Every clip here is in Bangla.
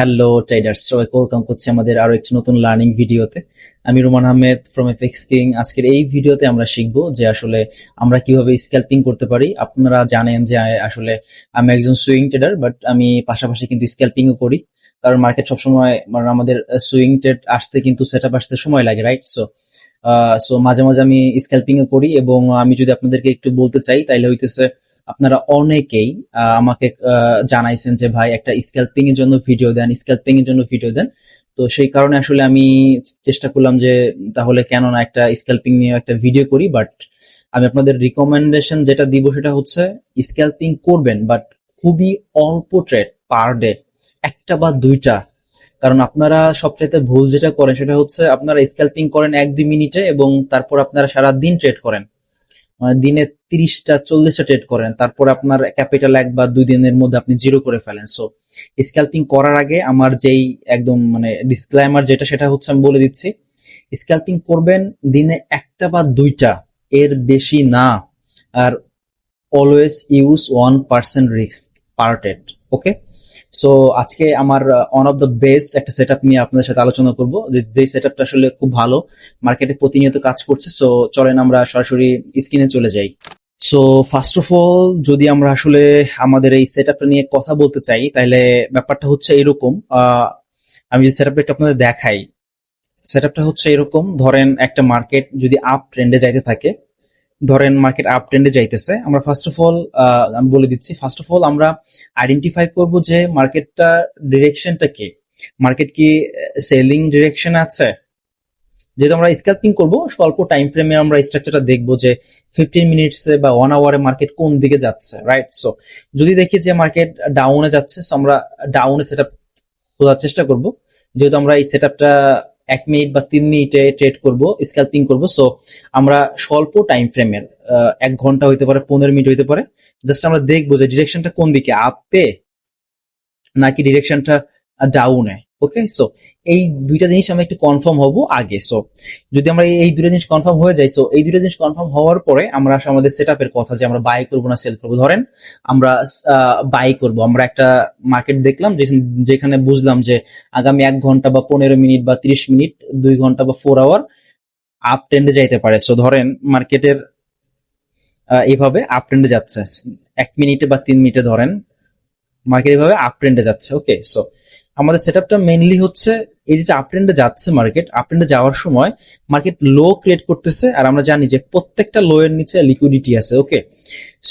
হ্যালো ট্রেডার্স, সবাইকে ওয়েলকাম করছি আমাদের আরো একটি নতুন লার্নিং ভিডিওতে। আমি Ruman Ahmed from FX king. আজকের এই ভিডিওতে আমরা শিখবো যে আসলে আমরা কিভাবে স্ক্যাল্পিং করতে পারি। আপনারা জানেন যে আসলে আমি একজন সুইং ট্রেডার, বাট আমি পাশাপাশি কিন্তু স্ক্যাল্পিংও করি, কারণ মার্কেট সবসময় মানে আমাদের সুইং ট্রেড আসতে কিন্তু সেট আপ আসতে সময় লাগে, রাইট? সো মাঝে মাঝে আমি স্ক্যাল্পিংও করি, এবং আমি যদি আপনাদেরকে একটু বলতে চাই তাইলে হইতেছে আপনারা অনেকেই আমাকে জানাইছেন যে ভাই একটা স্ক্যাল্পিং এর জন্য ভিডিও দেন, স্ক্যাল্পিং এর জন্য ভিডিও দেন। তো সেই কারণে আসলে আমি চেষ্টা করলাম যে তাহলে কেন না একটা স্ক্যাল্পিং নিয়ে একটা ভিডিও করি। বাট আমি আপনাদের রিকমেন্ডেশন যেটা দিব সেটা হচ্ছে স্ক্যাল্পিং করবেন, বাট খুবই অল্প ট্রেড পার ডে, একটা বা দুইটা। কারণ আপনারা সবচাইতে ভুল যেটা করেন সেটা হচ্ছে আপনারা স্ক্যাল্পিং করেন 1-2 মিনিটে, এবং তারপর আপনারা সারা দিন ট্রেড করেন, মানে দিনে 30টা 40টা ট্রেড করেন, তারপর আপনার ক্যাপিটাল 1 বা 2 দিনের মধ্যে আপনি জিরো করে ফেলেন। সো স্ক্যাল্পিং করার আগে আমার যেই একদম মানে ডিসক্লাইমার যেটা, সেটা হচ্ছে আমি বলে দিচ্ছি, স্ক্যাল্পিং করবেন দিনে একটা বা দুইটা, এর বেশি না। আর always use 1% risk per trade. Okay, so আজকে আমার ওয়ান অফ দ্য বেস্ট একটা সেট আপ নিয়ে আপনাদের সাথে আলোচনা করবো, যে সেট আপটা আসলে খুব ভালো, মার্কেটে প্রতিনিয়ত কাজ করছে। সো চলেন আমরা সরাসরি স্ক্রিনে চলে যাই। সো ফার্স্ট অফ অল, যদি আমরা আসলে আমাদের এই সেট আপটা নিয়ে কথা বলতে চাই, তাহলে ব্যাপারটা হচ্ছে এরকম। আমি যদি সেট আপটা একটু আপনাদের দেখাই, সেট আপটা হচ্ছে এরকম। ধরেন একটা মার্কেট যদি আপ ট্রেন্ডে যাইতে থাকে, ধরেন মার্কেট আপ ট্রেন্ডে যাইতেছে, আমরা ফার্স্ট অফ অল আমি বলে দিচ্ছি, ফার্স্ট অফ অল আমরা আইডেন্টিফাই করব যে মার্কেটটা ডিরেকশনটা কি, মার্কেট কি সেলিং ডিরেকশন আছে। যেহেতু আমরা স্ক্যাল্পিং করব, স্বল্প টাইম ফ্রেমে আমরা স্ট্রাকচারটা দেখবো যে 15 মিনিটসে বা 1 আওয়ারে মার্কেট কোন দিকে যাচ্ছে, রাইট? সো যদি দেখি যে মার্কেট ডাউনে যাচ্ছে, সো আমরা ডাউনে সেট আপ খোঁজার চেষ্টা করব। যেহেতু আমরা এই সেট আপটা 1 মিনিট বা 3 মিনিটে ট্রেড করব, স্ক্যাল্পিং করব, সো আমরা স্বল্প টাইম ফ্রেমের 1 ঘন্টা হইতে পারে, 15 মিনিট হইতে পারে, জাস্ট আমরা দেখবো যে ডিরেকশনটা কোন দিকে, আপে নাকি ডিরেকশনটা ডাউনে। ওকে, সো এই দুইটা জিনিস আমরা একটু কনফার্ম হব আগে। সো যদি আমরা এই দুইটা জিনিস কনফার্ম হয়ে যাই, সো এই দুইটা জিনিস কনফার্ম হওয়ার পরে আমরা আসলে আমাদের সেট আপের কথা, যে আমরা বাই করবো না সেল করবো। ধরেন আমরা বাই করব, আমরা একটা মার্কেট দেখলাম যেখানে বুঝলাম যে আগামী 1 ঘন্টা বা 15 মিনিট বা 30 মিনিট, 2 ঘন্টা বা 4 আওয়ার আপ ট্রেন্ডে যাইতে পারে। সো ধরেন মার্কেটের এইভাবে আপ ট্রেন্ডে যাচ্ছে, 1 মিনিটে বা 3 মিনিটে ধরেন মার্কেট এইভাবে আপ ট্রেন্ডে যাচ্ছে। ওকে, সো আমাদের সেটআপটা মেইনলি হচ্ছে এই যে আপ ট্রেন্ডে যাচ্ছে মার্কেট, আপ ট্রেন্ডে যাওয়ার সময় মার্কেট লো ক্রিয়েট করতেছে, আর আমরা জানি যে প্রত্যেকটা লো এর নিচে লিকুইডিটি আছে। ওকে,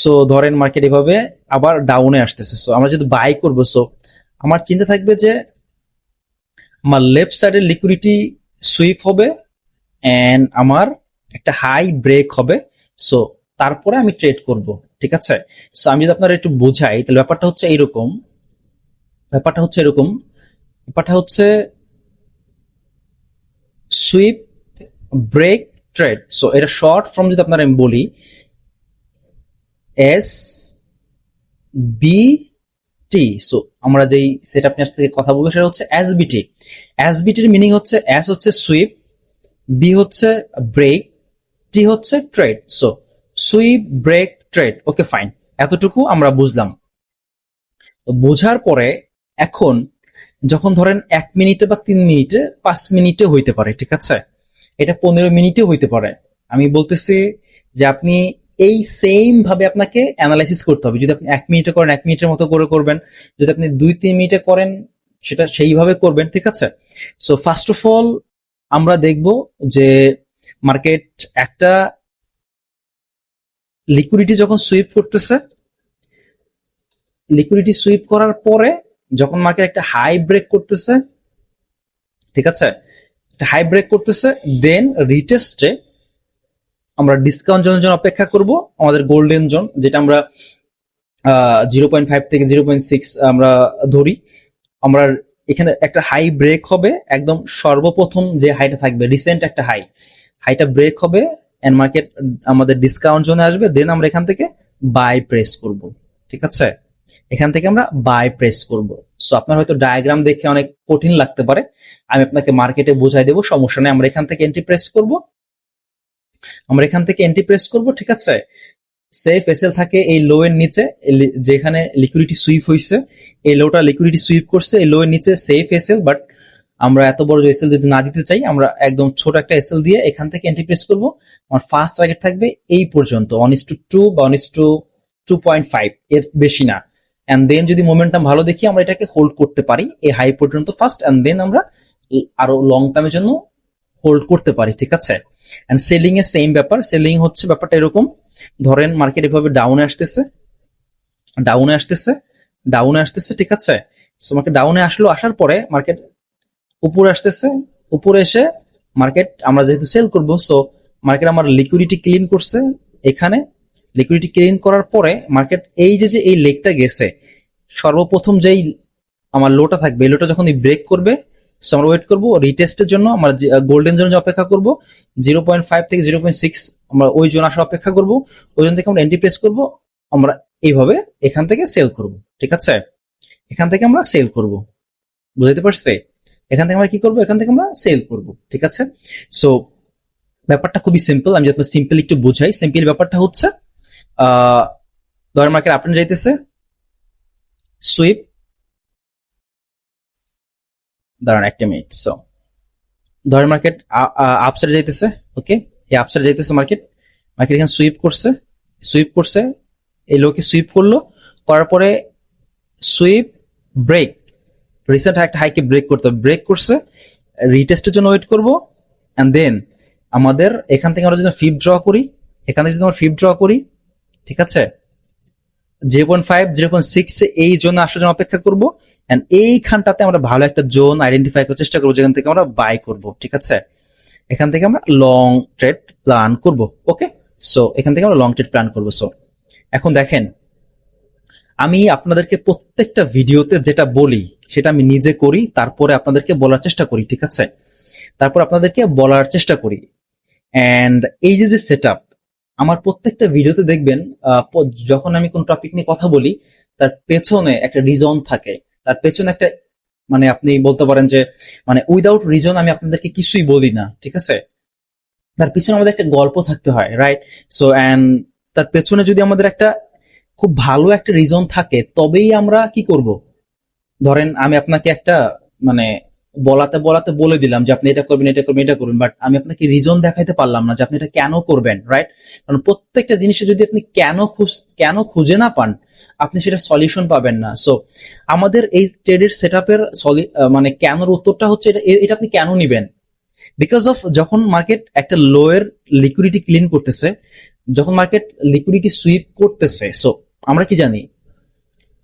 সো ধরেন মার্কেট এভাবে আবার ডাউনে আসতেছে, সো আমরা যদি বাই করবো, সো আমার চিন্তা থাকবে যে আমার লেফট সাইডের লিকুইডিটি সুইপ হবে, এন্ড আমার একটা হাই ব্রেক হবে। সো তারপরে আমি ট্রেড করব, ঠিক আছে? সো আমি যদি আপনারা একটু বোঝাই, তাহলে ব্যাপারটা হচ্ছে এরকম, ব্যাপারটা হচ্ছে এরকম, ব্যাপারটা হচ্ছে সুইপ, ব্রেক, ট্রেড। সো এটা শর্ট ফর্ম যদি আপনারা আমি বলি, এস বি টি। সো আমরা যেই সেট আপ নিয়ে থেকে কথা বলবো সেটা হচ্ছে এসবিটি। এসবিটির মিনিং হচ্ছে, এস হচ্ছে সুইপ, বি হচ্ছে ব্রেক, টি হচ্ছে trade. So sweep, break, trade. Okay, fine, এতটুকু আমরা বুঝলাম। বোঝার পরে এখন যখন ধরেন 1 মিনিটে বা 3 মিনিটে, 5 মিনিটে হইতে পারে, ঠিক আছে, এটা 15 মিনিটে হইতে পারে। আমি বলতেছি যে আপনি এই সেম ভাবে আপনাকে অ্যানালাইসিস করতে হবে। যদি আপনি 1 মিনিটে করেন 1 মিনিটের মতো করে করবেন, যদি আপনি 2-3 মিনিটে করেন সেটা সেইভাবে করবেন, ঠিক আছে? সো ফার্স্ট অফ অল আমরা দেখব যে মার্কেট একটা লিকুইডিটি যখন সুইপ করতেছে, লিকুইডিটি সুইপ করার পরে যখন মার্কেট একটা হাই ব্রেক করতেছে, ঠিক আছে, একটা হাই ব্রেক করতেছে, দেন রিটেস্টে আমরা ডিসকাউন্ট জোনের জন্য অপেক্ষা করব, আমাদের গোল্ডেন জোন যেটা আমরা 0.5 থেকে 0.6 আমরা ধরি। আমরা এখানে একটা হাই ব্রেক হবে, একদম সর্বপ্রথম যে হাইটা থাকবে, রিসেন্ট একটা হাইটা ব্রেক হবে, এন্ড মার্কেট আমাদের ডিসকাউন্ট জোনে আসবে, দেন আমরা এখান থেকে বাই প্রেস করব, ঠিক আছে? এখান থেকে আমরা বাই প্রেস করব। সো আপনার হয়তো ডায়াগ্রাম দেখে অনেক কঠিন লাগতে পারে, আমি আপনাকে মার্কেটে বোঝাই দেবো, সমস্যা নেই। আমরা এখান থেকে এন্ট্রি প্রেস করব, আমরা এখান থেকে এন্ট্রি প্রেস করব, ঠিক আছে? সেফ এসএল থাকে এই লো এর নিচে, যেখানে লিকুইডিটি সুইপ হয়েছে, এই লোটা লিকুইডিটি সুইপ করছে এই লো এর নিচে সেফ এসএল। বাট আমরা এত বড় এসএল যদি না দিতে চাই, আমরা একদম ছোট একটা এসএল দিয়ে এখান থেকে এন্ট্রি প্রেস করবো। আমার ফার্স্ট টার্গেট থাকবে এই পর্যন্ত 1:2 বা 1:2.5, এর বেশি না। এন্ড দেন যদি মোমেন্টাম ভালো দেখি আমরা এটাকে হোল্ড করতে পারি এই হাই পর্যন্ত ফার্স্ট, এন্ড দেন আমরা আরো লং টার্মের জন্য হোল্ড করতে পারি, ঠিক আছে। এন্ড সেলিং এর সেম ব্যাপার, সেলিং হচ্ছে ব্যাপারটা এরকম, ধরেন মার্কেট এভাবে ডাউনে আসতেছে, ডাউনে আসতেছে, ডাউনে আসতেছে, ঠিক আছে। সো মার্কেট ডাউনে আসলো, আসার পরে মার্কেট উপরে আসতেছে, উপরে এসে মার্কেট আমরা যেহেতু সেল করব, সো মার্কেট আমার লিকুইডিটি ক্লিন করছে এখানে। লিকুইডিটি ক্লিন করার পরে মার্কেট এই যে এই লেগটা গেছে, সর্বপ্রথম যেই আমার লোটা থাকবে এই লোটা যখন ব্রেক করবে, সো আমরা ওয়েট করবো রিটেস্টের জন্য, আমরা গোল্ডেন জোন অপেক্ষা করব 0.5 থেকে 0.6, আমরা ওই জোন আসার অপেক্ষা করব, ওই জোন থেকে আমরা এন্ট্রি প্রেস করব, আমরা এইভাবে এখান থেকে সেল করব, ঠিক আছে। এখান থেকে আমরা সেল করব, বুঝতে পারছে। এখান থেকে আমরা কি করব, এখান থেকে আমরা সেল করব, ঠিক আছে। সো ব্যাপারটা খুবই সিম্পল, আমি যদি সিম্পল একটু বোঝাই। সিম্পল ব্যাপারটা হচ্ছে ধরেন মার্কেট আপট্রেন্ড যাইতেছে, সুইপ, দাঁড়ান একটা মিনিট। সো ধরেন মার্কেট আপসাইড যাইতেছে, ওকে, এই আপসাইড যাইতেছে মার্কেট, মার্কেট এখানে সুইপ করছে, সুইপ করছে, এই লোকে সুইপ করলো, করার পরে সুইপ ব্রেক, রিসেন্ট একটা হাইকে ব্রেক করতে, ব্রেক করছে, রিটেস্টের জন্য ওয়েট করব, এন্ড দেন আমাদের এখান থেকে আমরা যদি ফিপ ড্র করি, এখান থেকে যদি আমরা ফিপ ড্র করি, ঠিক আছে, 0.5 0.6 এই জোন আসার জন্য অপেক্ষা করব, এন্ড এইখানটাতে আমরা ভালো একটা জোন আইডেন্টিফাই করার চেষ্টা করবো যেখান থেকে আমরা বাই করব, ঠিক আছে। এখান থেকে আমরা লং ট্রেড প্ল্যান করব, ওকে। সো এখান থেকে আমরা লং ট্রেড প্ল্যান করব। সো এখন দেখেন, আমি আপনাদেরকে প্রত্যেকটা ভিডিওতে যেটা বলি সেটা আমি নিজে করি, তারপরে আপনাদেরকে বলার চেষ্টা করি, ঠিক আছে। তারপর আপনাদেরকে বলার চেষ্টা করি। এন্ড এই যে সেটআপ, আমার প্রত্যেকটা ভিডিওতে দেখবেন যখন আমি কোন টপিক নিয়ে কথা বলি, তার পেছনে একটা রিজন থাকে, তার পেছনে একটা, মানে আপনি বলতে পারেন যে মানে উইদাউট রিজন আমি আপনাদেরকে কিছুই বলি না, ঠিক আছে। তার পিছনে আমাদের একটা গল্প থাকতে হয়, রাইট। সো এন্ড তার পেছনে যদি আমাদের একটা খুব ভালো একটা রিজন থাকে, তবেই আমরা কি করব। ধরেন আমি আপনাকে একটা মানে বলাতে বলাতে বলে দিলাম যে আপনি এটা করবেন, এটা করবেন, এটা করবেন, বাট আমি আপনাকে রিজন দেখাইতে পারলাম না যে আপনি এটা কেন করবেন, রাইট। কারণ প্রত্যেকটা জিনিসে যদি আপনি কেন খুঁজে না পান, আপনি সেটা সলিউশন পাবেন না। সো আমাদের এই ট্রেডের সেটআপের মানে কেনর উত্তরটা হচ্ছে এটা আপনি কেন নিবেন, বিকজ অফ যখন মার্কেট একটা লোয়ের লিকুইডিটি ক্লিন করতেছে, যখন মার্কেট লিকুইডিটি সুইপ করতেছে, সো আমরা কি জানি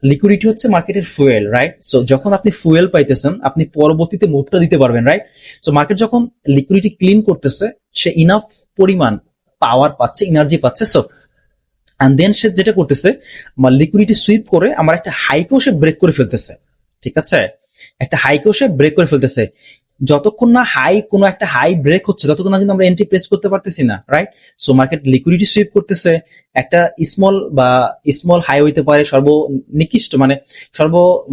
লিকুইডিটি হচ্ছে মার্কেটের ফুয়েল, রাইট। সো যখন আপনি ফুয়েল পাইতেছেন, আপনি পরবর্তীতে মুভটা দিতে পারবেন, রাইট। সো মার্কেট যখন লিকুইডিটি ক্লিন করতেছে, সে ইনাফ পরিমাণ পাওয়ার পাচ্ছে, এনার্জি পাচ্ছে। সো এন্ড দেন সে যেটা করতেছে, আমার লিকুইডিটি সুইপ করে আমার একটা হাইকেও সে ব্রেক করে ফেলতেছে, ঠিক আছে। একটা হাইকেও সে ব্রেক করে ফেলতেছে, যতক্ষণ না কোনো একটা হাই ব্রেক হচ্ছে ততক্ষণ না কিন্তু আমরা এন্ট্রি প্রেস করতে পারতেছি না, right. So market liquidity sweep করতেছে, একটা স্মল হাই হইতে পারে, সর্বনিকৃষ্ট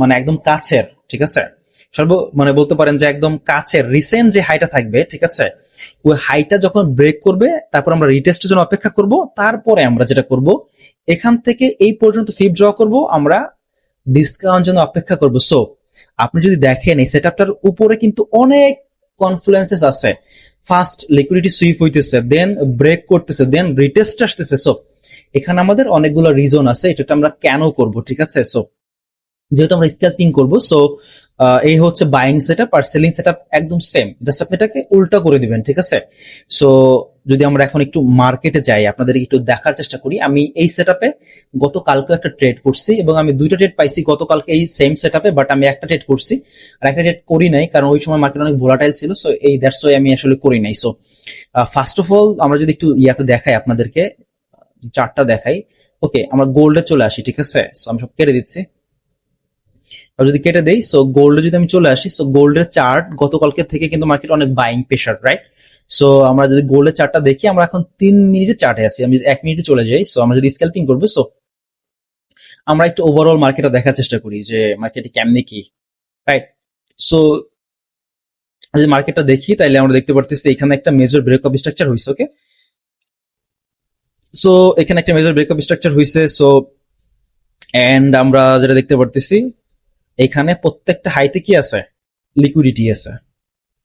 মানে একদম কাছের, ঠিক আছে, মানে বলতে পারেন যে একদম কাছের রিসেন্ট যে হাইটা থাকবে, ঠিক আছে, ওই হাইটা যখন ব্রেক করবে তারপর আমরা রিটেস্টের জন্য অপেক্ষা করব, তারপরে আমরা যেটা করব এখান থেকে এই পর্যন্ত ফিপ ড্র করব, আমরা ডিসকাউন্ট জন্য অপেক্ষা করব। সো আপনি যদি দেখেন এই সেটআপটার উপরে কিন্তু অনেক কনফ্লুয়েন্সেস আছে। ফার্স্ট লিকুইডিটি সুইপ হইতেছে, দেন ব্রেক করতেছে, দেন রিটেস্ট আসতেছে। সো এখানে আমাদের অনেকগুলো রিজন আছে এটা আমরা কেন করব, ঠিক আছে। সো যেহেতু আমরা স্ক্যালপিং করব, সো এই হচ্ছে বাইং সেটআপ, আর সেলিং সেটআপ একদম সেম, জাস্ট আপনি এটাকে উল্টা করে দিবেন, ঠিক আছে। সো যদি আমরা এখন একটু মার্কেটে যাই, আপনাদের একটু দেখার চেষ্টা করি। আমি এই সেটআপে গতকালকে একটা ট্রেড করছি, এবং আমি দুইটা ট্রেড পাইছি গতকালকে এই সেম সেটআপে, বাট আমি একটা ট্রেড করছি আর একটা ট্রেড করি নাই, কারণ ওই সময় মার্কেট অনেক ভোলাটাইল ছিল। সো এই দ্যাটস ওয়াই আমি আসলে করি নাই। সো ফার্স্ট অফ অল আমরা যদি একটু ইয়াতে দেখাই, আপনাদেরকে চার্টটা দেখাই। ওকে, আমরা গোল্ডে চলে আসি, ঠিক আছে। সো আমি সব কেটে দিচ্ছি, যদি কেটে দেই। সো গোল্ডে যদি আমি চলে আসি, সো গোল্ডের চার্ট গতকালকে থেকে কিন্তু মার্কেট অনেক বাইং প্রেশার, রাইট। সো আমরা যদি গোল্ডের চার্টটা দেখি, আমরা এখন 3 মিনিটের চার্টে আছি, আমি 1 মিনিটে চলে যাই। সো আমরা যদি স্ক্যালপিং করবো, সো আমরা একটু ওভারঅল মার্কেটটা দেখার চেষ্টা করি যে মার্কেটে কেমনে কি, রাইট। সো যদি মার্কেটটা দেখি, তাইলে আমরা দেখতে পারতেছি এখানে একটা মেজর ব্রেক অফ স্ট্রাকচার হয়েছে, ওকে। সো এখানে একটা মেজর ব্রেকআপ স্ট্রাকচার হয়েছে। সো এন্ড আমরা যেটা দেখতে পারতেছি, এখানে প্রত্যেকটা হাইতে কি আছে, লিকুইডিটি আছে।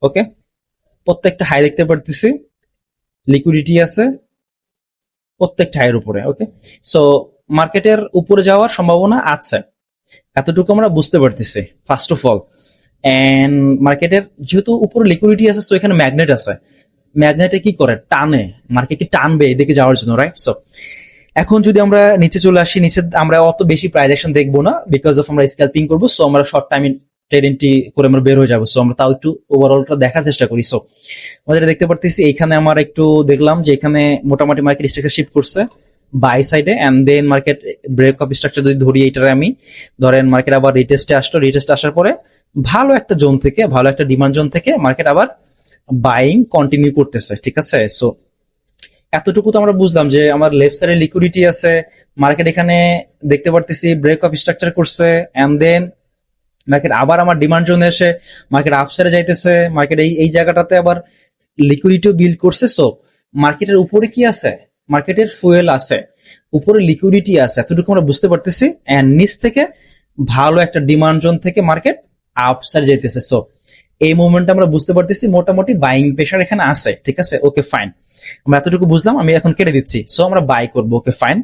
ওকে, প্রত্যেকটা হাই দেখতে পারতেছি, লিকুইডিটি আছে প্রত্যেকটা হাইয়ের উপরে। ওকে, সো মার্কেটের উপরে যাওয়ার সম্ভাবনা আছে, এতটুকু আমরা বুঝতে পারতেছি ফার্স্ট অফ অল। এন্ড মার্কেটের যেহেতু উপরে লিকুইডিটি আছে, তো এখানে ম্যাগনেট আছে, ম্যাগনেটে কি করে, টানে, মার্কেটকে টানবে এদিকে যাওয়ার জন্য, রাইট? সো এখন যদি আমরা নিচে চলে আসি, নিচে আমরা অত বেশি প্রাইস অ্যাকশন দেখবো না, বিকজ অফ আমরা স্ক্যাল্পিং করবো। সো আমরা শর্ট টাইম ট্রেড এন্ট্রি করে আমরা বের হয়ে যাবো। সো আমরা তাও একটু ওভারঅলটা দেখার চেষ্টা করি। সো আমরা যেটা দেখতে পারতেছি, এখানে আমার একটু দেখলাম যে এখানে মোটামুটি মার্কেট স্ট্রাকচার শিফট করছে বাই সাইডে, and then market break of structure যদি ধরি এইটারে আমি, ধরেন মার্কেট আবার রিটেস্টে আসলো, রিটেস্ট আসার পরে ভালো একটা জোন থেকে, ভালো একটা ডিমান্ড জোন থেকে মার্কেট আবার বাইং কন্টিনিউ করতেছে, ঠিক আছে? সো এতটুকু তো আমরা বুঝলাম যে আমার লেফট সাইডে লিকুইডিটি আছে, মার্কেট এখানে দেখতে পারতেছি ব্রেক অফ স্ট্রাকচার করছে, এন্ড দেন মার্কেট আবার আমার ডিমান্ড জোনে এসে মার্কেট আপ সাইডে যাইতেছে, মার্কেট এই জায়গাটাতে আবার লিকুইডিটিও বিল্ড করছে। সো মার্কেটের উপরে কি আছে, মার্কেটের ফুয়েল আছে, উপরে লিকুইডিটি আছে, এতটুকু আমরা বুঝতে পারতেছি। এন্ড নিচ থেকে ভালো একটা ডিমান্ড জোন থেকে মার্কেট আপ সাইডে যাইতেছে। সো এই মুভমেন্ট আমরা বুঝতে পারতেছি মোটামুটি বাইং প্রেশার এখানে আছে, ঠিক আছে? ওকে ফাইন, আমরা এতটুকু বুঝলাম, আমি এখন কেটে দিচ্ছি। সো আমরা বাই করবো, ওকে ফাইন।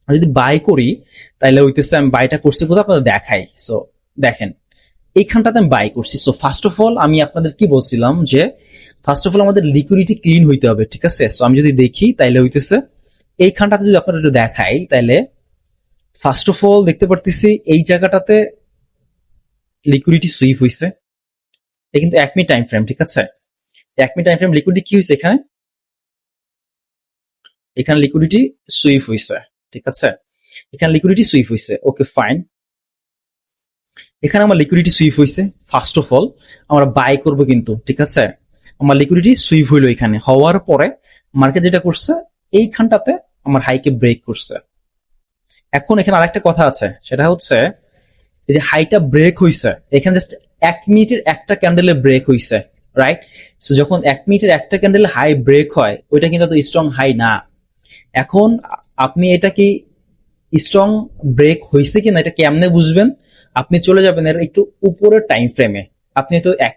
যদি বাই করি তাহলে হইতেছে, আমি বাইটা করছি কোথাও আপনাদের দেখাই। সো দেখেন এইখানটাতে আমি বাই করছি। সো ফার্স্ট অফ অল আমি আপনাদের কি বলছিলাম যে ফার্স্ট অফ অল আমাদের লিকুইডিটি ক্লিন হইতে হবে, ঠিক আছে? সো আমি যদি দেখি তাইলে হইতেছে এইখানটাতে যদি আপনারা একটু দেখাই, তাইলে ফার্স্ট অফ অল দেখতে পারতেছি এই জায়গাটাতে লিকুইডিটি সুইপ হইছে। এটা কিন্তু 1 মিনিট টাইম ফ্রেম, ঠিক আছে? 1 মিনিট টাইম ফ্রেম লিকুইডিটি কি হয়েছে এখানে, এখানে লিকুইডিটি সুইপ হইছে, ঠিক আছে? এখানে লিকুইডিটি সুইপ হইছে, ওকে ফাইন। এখানে আমার লিকুইডিটি সুইপ হইছে, ফার্স্ট অফ অল আমরা বাই করব কিন্তু, ঠিক আছে? আমার লিকুইডিটি সুইপ হইলো, এখানে হওয়ার পরে মার্কেট যেটা করছে এইখানটাতে আমার হাইকে ব্রেক করছে। এখন এখানে আরেকটা কথা আছে, সেটা হচ্ছে এই যে হাইটা ব্রেক হইছে, এখানে জাস্ট 1 মিনিটের একটা ক্যান্ডেলে ব্রেক হইছে, রাইট? সো যখন 1 মিনিটের একটা ক্যান্ডেলে হাই ব্রেক হয়, ওইটা কিন্তু এত স্ট্রং হাই না। এখন আপনি এটা কি স্ট্রং ব্রেক হয়েছে কিনা এটা কেমনে বুঝবেন? আপনি চলে যাবেন এর একটু উপরের টাইম ফ্রেমে। আপনি তো 1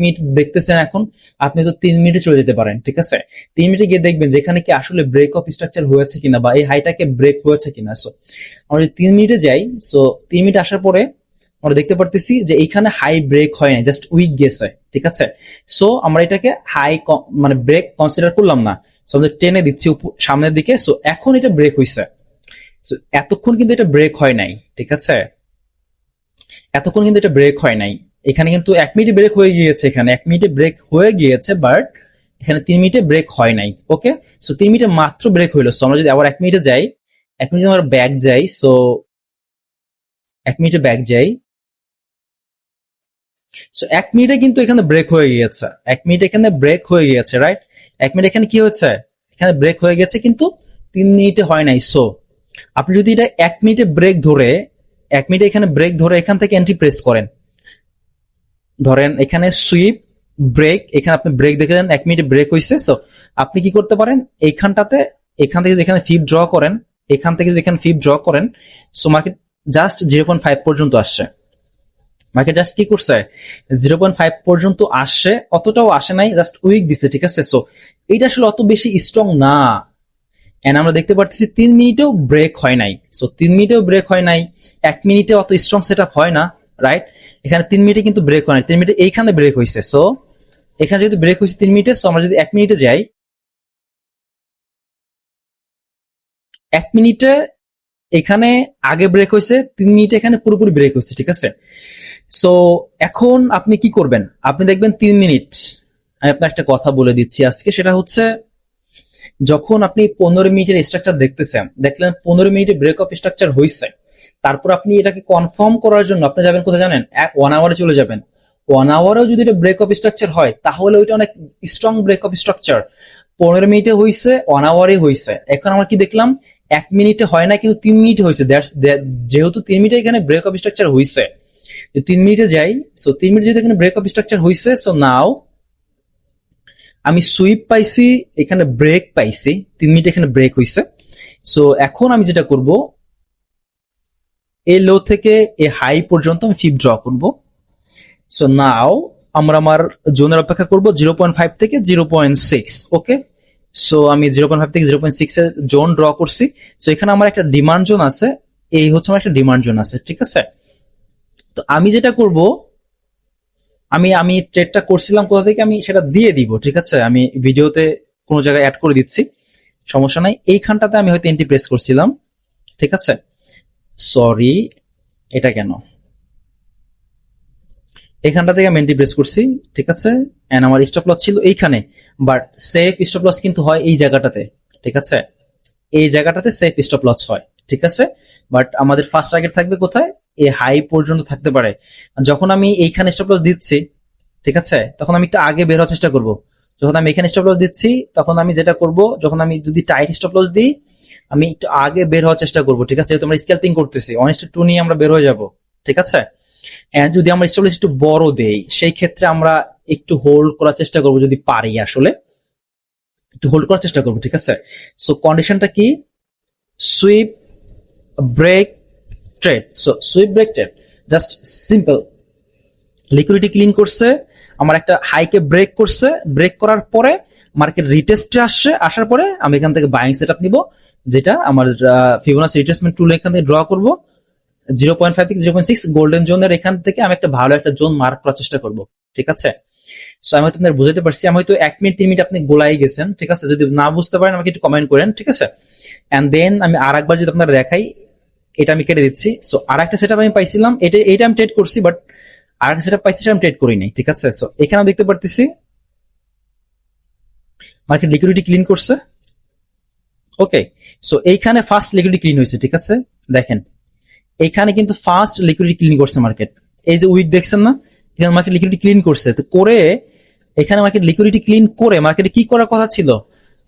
মিনিট দেখতেছেন, এখন আপনি তো 3 মিনিটে চলে যেতে পারেন, ঠিক আছে? 3 মিনিটে গিয়ে দেখবেন যেখানে কি আসলে ব্রেক অফ স্ট্রাকচার হয়েছে কিনা, বা এই হাইটাকে ব্রেক হয়েছে কিনা। সো আমরা যদি 3 মিনিটে যাই, সো 3 মিনিট আসার পরে আমরা দেখতে পারতেছি যে এইখানে হাই ব্রেক হয় না, জাস্ট উইক গেছে, ঠিক আছে? সো আমরা এটাকে হাই মানে ব্রেক কনসিডার করলাম না। সো আমাদের টেনে দিচ্ছি সামনের দিকে। সো এখন এটা ব্রেক হইছে। সো এতক্ষণ কিন্তু এটা ব্রেক হয় নাই, ঠিক আছে? এতক্ষণ কিন্তু এটা ব্রেক হয় নাই। এখানে কিন্তু 1 মিনিটে ব্রেক হয়ে গিয়েছে, এখানে 1 মিনিটে ব্রেক হয়ে গিয়েছে, বাট এখানে 3 মিনিটে ব্রেক হয় নাই। ওকে, সো 3 মিনিটে মাত্র ব্রেক হইলো। সো আমরা যদি আবার 1 মিনিটে যাই, 1 মিনিটে আমরা ব্যাক যাই, সো 1 মিনিটে ব্যাক যাই। সো 1 মিনিটে কিন্তু এখানে ব্রেক হয়ে গিয়েছে, 1 মিনিট এখানে ব্রেক হয়ে গিয়েছে, রাইট? 1 মিনিট এখানে কি হয়েছে, এখানে ব্রেক হয়ে গেছে, কিন্তু 3 মিনিটে হয় নাই। সো আপনি যদি এটা 1 মিনিটে ব্রেক ধরে, 1 মিনিটে এখানে ব্রেক ধরে এখান থেকে এন্ট্রি প্রেস করেন, ধরেন এখানে সুইপ ব্রেক, এখানে আপনি ব্রেক দেখে দেন, 1 মিনিটে ব্রেক হয়েছে। সো আপনি কি করতে পারেন, এইখানটাতে এখান থেকে যদি এখানে ফিপ ড্র করেন, এখান থেকে যদি এখানে ফিপ ড্র করেন, সো মার্কেট জাস্ট 0.5 পর্যন্ত আসছে। মার্কেট জাস্ট কি করছে, 0.5 পর্যন্ত আসছে, অতটাও আসে নাই, জাস্ট উইক দিছে, ঠিক আছে? সো এইটা আসলে অত বেশি স্ট্রং না। এন্ড আমরা দেখতে পারতেছি 3 মিনিটেও ব্রেক হয় নাই। সো 3 মিনিটেও ব্রেক হয় নাই, 1 মিনিটে অত স্ট্রং সেট আপ হয় না, রাইট? এখানে 3 মিনিটে কিন্তু ব্রেক হয় নাই, 3 মিনিটে এইখানে ব্রেক হয়েছে। সো এখানে যদি ব্রেক হয়েছে 3 মিনিটে, সো আমরা যদি 1 মিনিটে যাই, 1 মিনিটে এখানে আগে ব্রেক হয়েছে, 3 মিনিটে এখানে পুরোপুরি ব্রেক হয়েছে, ঠিক আছে? সো এখন আপনি কি করবেন, আপনি দেখবেন 3 মিনিট, আমি আপনার একটা কথা বলে দিচ্ছি আজকে, সেটা হচ্ছে যখন আপনি 15 মিনিটের স্ট্রাকচার দেখতেছেন, দেখলেন 15 মিনিটে ব্রেক অফ স্ট্রাকচার হয়েছে, তারপর আপনি এটাকে কনফার্ম করার জন্য আপনি যাবেন কোথায় জানেন, 1 আওয়ারে চলে যাবেন। 1 আওয়ারেও যদি এটা ব্রেক অফ স্ট্রাকচার হয়, তাহলে ওইটা অনেক স্ট্রং ব্রেক অফ স্ট্রাকচার। 15 মিনিটে হয়েছে, 1 আওয়ারে হয়েছে। এখন আমরা কি দেখলাম, 1 মিনিটে হয় না, কিন্তু 3 মিনিটে হয়েছে। যেহেতু 3 মিনিটে এখানে ব্রেক অফ স্ট্রাকচার হয়েছে, 3 মিনিটে যাই, সো 3 মিনিট যদি এখানে ব্রেক অফ স্ট্রাকচার হয়েছে, সো নাও আমি সুইপ পাইছি, এখানে ব্রেক পাইছি, 3 মিনিট এখানে ব্রেক হইছে। সো এখন আমি যেটা করব, এই লো থেকে এই হাই পর্যন্ত আমি ফিপ ড্র করব। সো নাও আমরা আমার জোনের অপেক্ষা করব 0.5 থেকে 0.6। ওকে, সো আমি 0.5 থেকে 0.6 এর জোন ড্র করছি। সো এখানে আমার একটা ডিমান্ড জোন আছে, এই হচ্ছে আমার একটা ডিমান্ড জোন আছে, ঠিক আছে। তো আমি যেটা করব, আমি আমি ট্রেডটা করছিলাম কোথা থেকে আমি সেটা দিয়ে দিব, ঠিক আছে। আমি ভিডিওতে কোনো জায়গায় অ্যাড করে দিচ্ছি, সমস্যা নাই। এইখানটাতে আমি হয়তো এন্ট্রি প্রেস করছিলাম, ঠিক আছে। সরি, এটা কেন, এখানটা থেকে আমি এন্ট্রি প্রেস করছি, ঠিক আছে। এন্ড আমার স্টপ লস ছিল এইখানে, বাট সেফ স্টপ লস কিন্তু হয় এই জায়গাটাতে, ঠিক আছে। এই জায়গাটাতে সেফ স্টপ লস হয়, ঠিক আছে। বাট আমাদের ফার্স্ট টার্গেট থাকবে কোথায়, এই হাই পর্যন্ত থাকতে পারে। যখন আমি এইখানে স্টপ লস দিচ্ছি, ঠিক আছে, তখন আমি একটু আগে বের হওয়ার চেষ্টা করব। যখন আমি এখানে স্টপ লস দিচ্ছি, তখন আমি যেটা করব, যখন আমি যদি টাইট স্টপ লস দিই, আমি একটু আগে বের হওয়ার চেষ্টা করব, ঠিক আছে। যেহেতু আমরা স্ক্যালপিং করতেছি, 1:2 নিয়ে আমরা বের হয়ে যাব, ঠিক আছে। এন্ড যদি আমরা স্টপ লস একটু বড় দেই, সেই ক্ষেত্রে আমরা একটু হোল্ড করার চেষ্টা করব, যদি পারি আসলে একটু হোল্ড করার চেষ্টা করব, ঠিক আছে। সো কন্ডিশনটা কি, sweep break trade. So sweep break trade, just simple. Liquidity clean করছে, আমার একটা হাইকে ব্রেক করছে, ব্রেক করার পরে মার্কেট রিটেস্টে আসছে, আসার পরে আমি এখান থেকে বাইং সেটআপ নিব, যেটা আমার ফিবোনাচি রিট্রেসমেন্ট টুল এখান থেকে ড্র করব 0.5 থেকে 0.6 গোল্ডেন জোনের এখান থেকে আমি একটা ভালো একটা জোন মার্ক করার চেষ্টা করব, ঠিক আছে। সো আমি হয়তো আপনাদের বুঝাতে পারছি, আমি হয়তো 1 মিনিট 3 মিনিট আপনি গোলাই গেছেন, ঠিক আছে। যদি না বুঝতে পারেন আমাকে একটু কমেন্ট করেন, ঠিক আছে। এন্ড দেন আমি আরেকবার যদি আপনারা দেখাই, এটা আমি কেটে দিচ্ছি। সো আরেকটা সেটআপ আমি পাইছিলাম, এটা আমি ট্রেড করছি, বাট আরেকটা সেটআপ পাইছি, সেটা আমি ট্রেড করি নাই, ঠিক আছে। সো এখানে আমি দেখতে পারতেছি মার্কেট লিকুইডিটি ক্লিন করছে। ওকে, সো এইখানে ফার্স্ট লিকুইডিটি ক্লিন হয়েছে, ঠিক আছে। দেখেন এইখানে কিন্তু ফার্স্ট লিকুইডিটি ক্লিন করছে মার্কেট, এই যে উইক দেখছেন না, এখানে মার্কেট লিকুইডিটি ক্লিন করছে। তো করে এখানে মার্কেট লিকুইডিটি ক্লিন করে মার্কেটে কি করার কথা ছিল,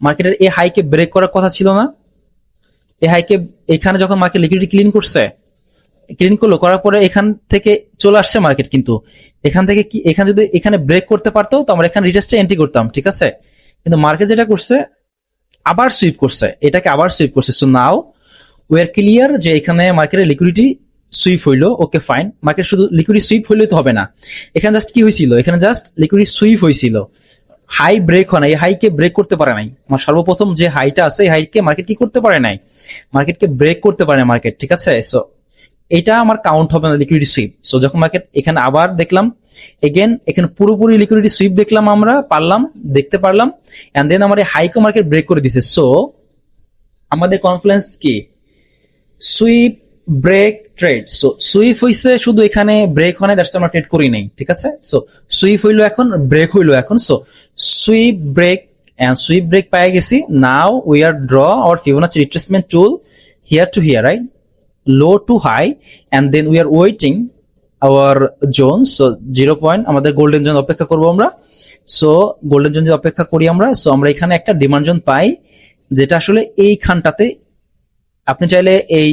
মার্কেটের এই হাইকে ব্রেক করার কথা ছিল না। এই হাইকে এখানে যখন মার্কেট লিকুইডিটি ক্লিন করছে, ক্লিন করলো, করার পরে এখান থেকে চলে আসছে মার্কেট, কিন্তু এখান থেকে কি, এখানে যদি এখানে ব্রেক করতে পারতো তো আমরা এখানে রিটেস্টে এন্ট্রি করতাম, ঠিক আছে। কিন্তু মার্কেট যেটা করছে, আবার সুইপ করছে, এটাকে আবার সুইপ করছে। So now we R clear যে এখানে মার্কেটের লিকুইডিটি সুইপ হইলো, ওকে ফাইন। মার্কেট শুধু লিকুইডিটি সুইপ হইলে তো হবে না, এখানে জাস্ট কি হয়েছিল, এখানে জাস্ট লিকুইডিটি সুইপ হয়েছিল, হাই ব্রেক হয় না, এই হাইকে ব্রেক করতে পারে নাই। আমার সর্বপ্রথম যে হাইটা আছে, এই হাইকে মার্কেট কি করতে পারে নাই, মার্কেটকে ব্রেক করতে পারে না মার্কেট, ঠিক আছে। সো এটা আমার কাউন্ট হবে না লিকুইডিটি সুইপ। সো যখন মার্কেট এখানে আবার দেখলাম, এগেন এখানে পুরোপুরি লিকুইডিটি সুইপ দেখলাম, আমরা দেখতে পারলাম, এন্ড দেন আমার এই হাইকে মার্কেট ব্রেক করে দিছে। সো আমাদের কনফিডেন্স কি, sweep break trade. So sweep হইছে, শুধু এখানে ব্রেক হয় না, দ্যাটস আমরা ট্রেড করি নাই, ঠিক আছে। সো সুইপ হইলো এখন, ব্রেক হইলো এখন। So sweep break and sweep break পেয়ে গেছি। Now we are draw our Fibonacci retracement tool here to here, right, low to high, and then we are waiting our zone. So 0 point আমাদের গোল্ডেন জোন অপেক্ষা করবো আমরা। সো গোল্ডেন জোন অপেক্ষা করি আমরা। সো আমরা এখানে একটা ডিমান্ড জোন পাই, যেটা আসলে এইখানটাতে। আপনি চাইলে এই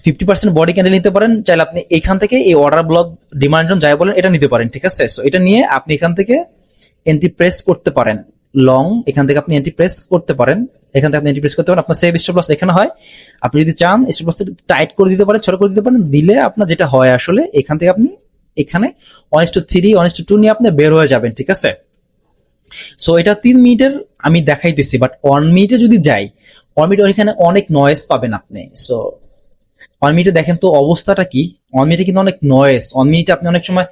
50% বডি ক্যান্ডেল নিতে পারেন, চাইলে আপনি এখান থেকে এই অর্ডার ব্লক ডিমান্ড জোন যাই বলেন এটা নিতে পারেন, ঠিক আছে। সো এটা নিয়ে আপনি এখান থেকে এন্ট্রি প্রেস করতে পারেন, লং এখান থেকে আপনি এন্ট্রি প্রেস করতে পারেন, এখান থেকে আপনি এন্ট্রি প্রেস করতে পারেন। আপনার সেভ স্টপ লস এখানে হয়, আপনি যদি চান স্টপ লস টাইট করে দিতে পারেন, ছোট করে দিতে পারেন। দিলে আপনার যেটা হয় আসলে, এখান থেকে আপনি এখানে 1:3 1:2 নিয়ে আপনি বের হয়ে যাবেন, ঠিক আছে। সো এটা 3 মিনিটের আমি দেখাইতেছি, বাট 1 মিনিটে যদি যাই, 1 মিনিটে এখানে অনেক নয়েজ পাবেন আপনি। সো 1 মিনিটে দেখেন তো অবস্থাটা কি, 1 মিনিটে কিন্তু অনেক নয়েজ। 1 মিনিটে আপনি অনেক সময়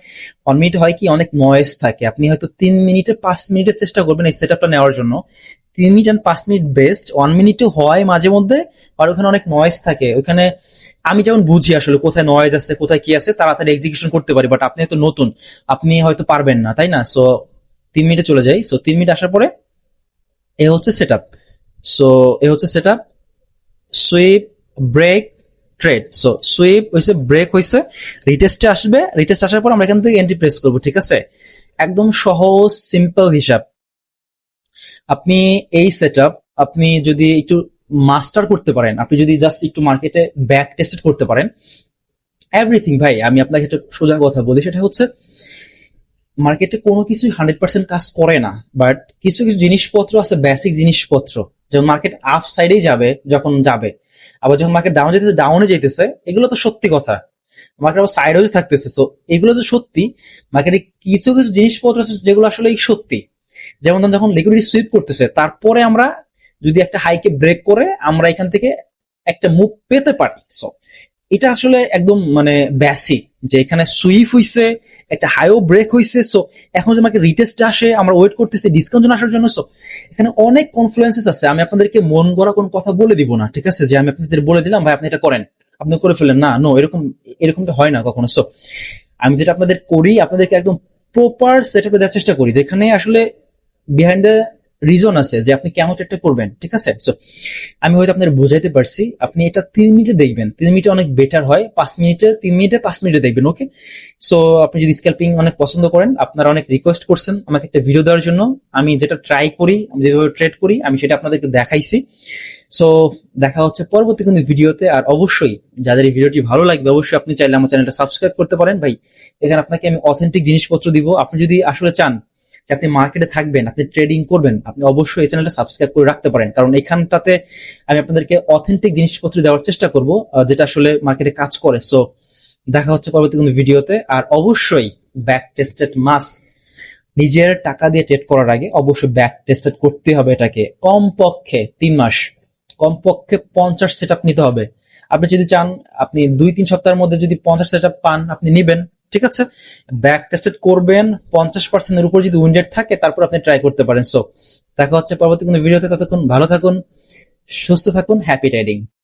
1 মিনিটে হয় কি, অনেক নয়েজ থাকে। আপনি হয়তো 3 মিনিটে 5 মিনিটের চেষ্টা করবেন এই সেটআপটা নেওয়ার জন্য, 3 মিনিট এন্ড 5 মিনিট বেস্ট। 1 মিনিটে হয় মাঝে মধ্যে, আর ওখানে অনেক নয়েজ থাকে। ওখানে আমি যেমন বুঝি আসলে কোথায় নয়েজ আছে, কোথায় কি আছে, তাড়াতাড়ি এক্সিকিউশন করতে পারি, বাট আপনি হয়তো নতুন, আপনি হয়তো পারবেন না, তাই না। সো 3 মিনিটে চলে যাই। সো 3 মিনিট আসার পরে এ হচ্ছে সেটআপ। সো এ হচ্ছে setup, sweep break trade. So sweep হইছে, ব্রেক হইছে, রিটেস্টে আসবে, রিটেস্ট আসার পর আমরা এখান থেকে এন্ট্রি প্রেস করব, ঠিক আছে। একদম সহজ সিম্পল হিসাব। আপনি এই সেটআপ আপনি যদি একটু মাস্টার করতে পারেন, আপনি যদি জাস্ট একটু মার্কেটে ব্যাক টেস্টেড করতে পারেন, এভরিথিং ভাই। আমি আপনাকে একটা সোজা কথা বলি, সেটা হচ্ছে মার্কেটে কোনো কিছুই 100% কাজ করে না, বাট কিছু কিছু জিনিসপত্র আছে, বেসিক জিনিসপত্র, যেমন মার্কেট আপ সাইডেই যাবে যখন যাবে, আবার যখন মার্কেট ডাউন যেতেছে ডাউনে যেতেছে, এগুলো তো সত্যি কথা। মার্কেট আবার সাইড ওয়েজ থাকতেছে, সো এগুলো তো সত্যি। মার্কেটে কিছু কিছু জিনিসপত্র আছে যেগুলো আসলে সত্যি। যেমন ধরুন যখন লিকুইডিটি সুইপ করতেছে, তারপরে আমরা যদি একটা হাইকে ব্রেক করে আমরা এখান থেকে একটা মুভ পেতে পারি। সো এটা আসলে একদম মানে বেসিক, যে এখানে সুইপ হইছে, একটা হাইও ব্রেক হইছে। সো এখন যে আমাকে রিটেস্ট আসে, আমরা ওয়েট করতেছি ডিসকাউন্ট আসার জন্য। সো এখানে অনেক কনফ্লুয়েন্সেস আছে, আমি আপনাদেরকে মন গড়া কোন কথা বলে দিব না, ঠিক আছে, যে আমি আপনাদের বলে দিলাম ভাই আপনি এটা করেন, আপনি করে ফেলেন, না, নো, এরকমটা হয় না কখনো। সো আমি যেটা আপনাদের করি, আপনাদেরকে একদম প্রপার সেটআপে দেওয়ার চেষ্টা করি, যেখানে আসলে বিহাইন্ড দ্য রিজন আছে যে আপনি কেমন ট্রেডটা করবেন, ঠিক আছে। সো আমি হয়তো আপনাদের বোঝাইতে পারছি, আপনি এটা 3 মিনিটে দেখবেন, 3 মিনিটে অনেক বেটার হয়, 5 মিনিটে, 3 মিনিটে, 5 মিনিটে দেখবেন, ওকে। সো আপনি যদি স্ক্যাল্পিং অনেক পছন্দ করেন, আপনারা অনেক রিকোয়েস্ট করছেন আমাকে একটা ভিডিও দেওয়ার জন্য, আমি যেটা ট্রাই করি, আমি যেভাবে ট্রেড করি, আমি সেটা আপনাদেরকে দেখাইছি। সো দেখা হচ্ছে পরবর্তী কোনো ভিডিওতে। আর অবশ্যই যাদের এই ভিডিওটি ভালো লাগবে, অবশ্যই আপনি চাইলে আমার চ্যানেলটা সাবস্ক্রাইব করতে পারেন ভাই। এখানে আপনাকে আমি অথেন্টিক জিনিসপত্র দিব। আপনি যদি আসলে চান যে আপনি মার্কেটে থাকবেন, আপনি ট্রেডিং করবেন, আপনি অবশ্যই এই চ্যানেলটা সাবস্ক্রাইব করে রাখতে পারেন, কারণ এখানটাতে আমি আপনাদেরকে অথেন্টিক জিনিসপত্র দেওয়ার চেষ্টা করব, যেটা আসলে মার্কেটে কাজ করে। সো দেখা হচ্ছে পরবর্তী কোনো ভিডিওতে। আর অবশ্যই ব্যাক টেস্টেড মাস, নিজের টাকা দিয়ে ট্রেড করার আগে অবশ্যই ব্যাক টেস্টেড করতে হবে, এটাকে কমপক্ষে 3 মাস, কমপক্ষে 50 সেট আপ নিতে হবে। আপনি যদি চান আপনি 2-3 সপ্তাহের মধ্যে যদি 50 সেট আপ পান, আপনি নিবেন, ঠিক আছে। ব্যাক টেস্টেড করবেন, 50% উপর যদি উইন্ডেড থাকে, তারপর আপনি ট্রাই করতে পারেন। সো দেখা হচ্ছে পরবর্তী কোনো ভিডিওতে, ততক্ষণ ভালো থাকুন, সুস্থ থাকুন, হ্যাপি ট্রেডিং।